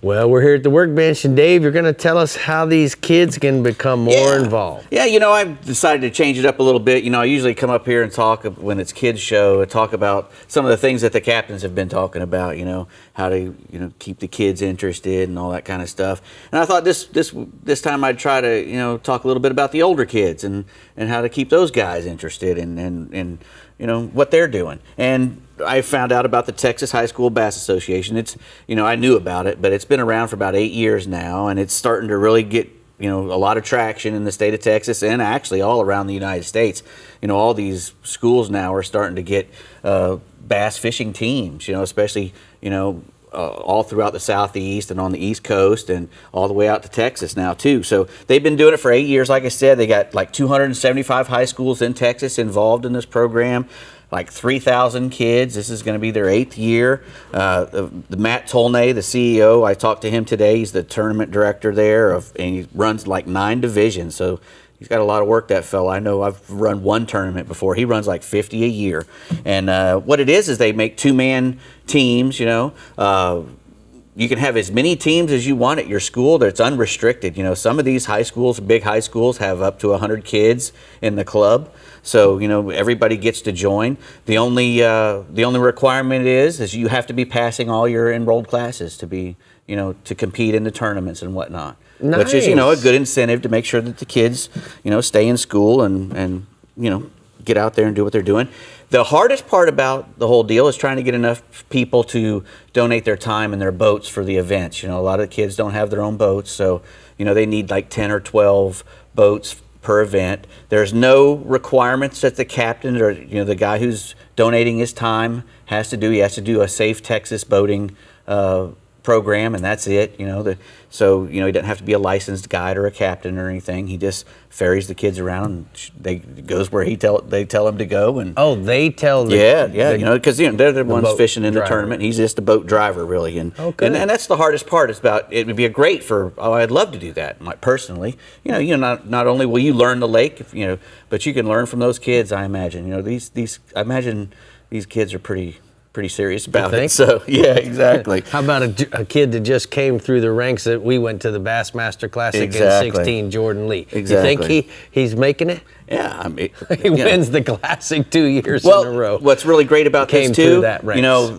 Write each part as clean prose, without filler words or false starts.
Well, we're here at the workbench, and Dave, you're going to tell us how these kids can become more involved. Yeah, I've decided to change it up a little bit. I usually come up here and talk when it's kids' show, and talk about some of the things that the captains have been talking about, how to, keep the kids interested and all that kind of stuff. And I thought this time I'd try to, talk a little bit about the older kids and how to keep those guys interested in what they're doing. And I found out about the Texas High School Bass Association. It's, I knew about it, but it's been around for about 8 years now, and it's starting to really get, a lot of traction in the state of Texas and actually all around the United States. All these schools now are starting to get bass fishing teams, especially, all throughout the Southeast and on the East Coast and all the way out to Texas now too. So they've been doing it for 8 years. Like I said, they got like 275 high schools in Texas involved in this program. Like 3,000 kids. This is going to be their 8th year. The Matt Tolnay, the CEO, I talked to him today. He's the tournament director there, and he runs like 9 divisions. So he's got a lot of work, that fella. I know I've run one tournament before. He runs like 50 a year. And what it is they make 2-man teams, you can have as many teams as you want at your school. That's unrestricted. Some of these high schools, big high schools, have up to 100 kids in the club. So, everybody gets to join. The only requirement is you have to be passing all your enrolled classes to be, to compete in the tournaments and whatnot. Nice. Which is, a good incentive to make sure that the kids, stay in school and get out there and do what they're doing. The hardest part about the whole deal is trying to get enough people to donate their time and their boats for the events. A lot of the kids don't have their own boats, so, they need like 10 or 12 boats per event. There's no requirements that the captain or the guy who's donating his time has to do. He has to do a Safe Texas boating program, and that's it. So he doesn't have to be a licensed guide or a captain or anything. He just ferries the kids around, and goes where they tell him to go. And they tell the because they're the ones fishing in the tournament. He's just a boat driver, really. And that's the hardest part. Is about it would be great for. I'd love to do that, personally. Not only will you learn the lake, but you can learn from those kids. I imagine. I imagine these kids are pretty serious about it. So, yeah, exactly. How about a kid that just came through the ranks that we went to the Bassmaster Classic in 16, Jordan Lee? Exactly. You think he's making it? Yeah. He wins the Classic 2 years in a row. What's really great about this, too,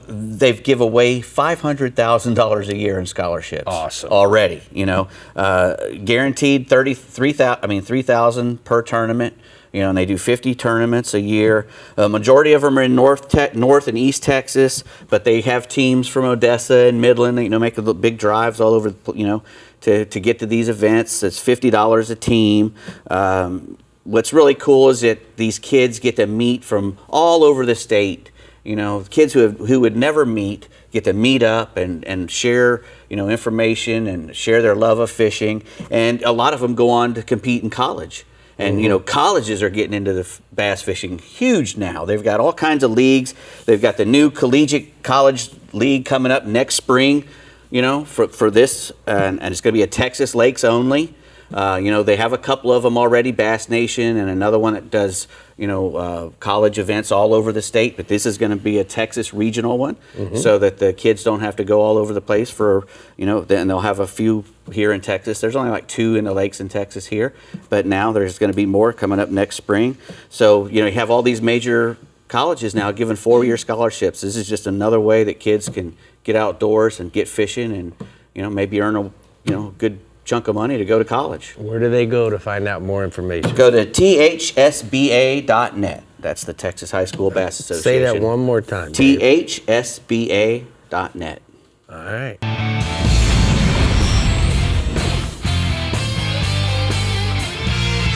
they've give away $500,000 a year in scholarships. Awesome. Already, guaranteed $3,000 per tournament. And they do 50 tournaments a year. A majority of them are in North and East Texas, but they have teams from Odessa and Midland. Make the big drives all over, to get to these events. It's $50 a team. What's really cool is that these kids get to meet from all over the state. Kids who would never meet get to meet up and share, information and share their love of fishing. And a lot of them go on to compete in college. And, colleges are getting into the bass fishing huge now. They've got all kinds of leagues. They've got the new Collegiate College League coming up next spring, for this. And it's going to be a Texas Lakes only. They have a couple of them already, Bass Nation, and another one that does, college events all over the state. But this is going to be a Texas regional one, so that the kids don't have to go all over the place for, then they'll have a few here in Texas. There's only like 2 in the lakes in Texas here, but now there's going to be more coming up next spring. So, you have all these major colleges now giving 4-year scholarships. This is just another way that kids can get outdoors and get fishing and, maybe earn a, good chunk of money to go to college. Where do they go to find out more information? Go to thsba.net. That's the Texas High School Bass Association. Say that one more time. thsba.net. All right.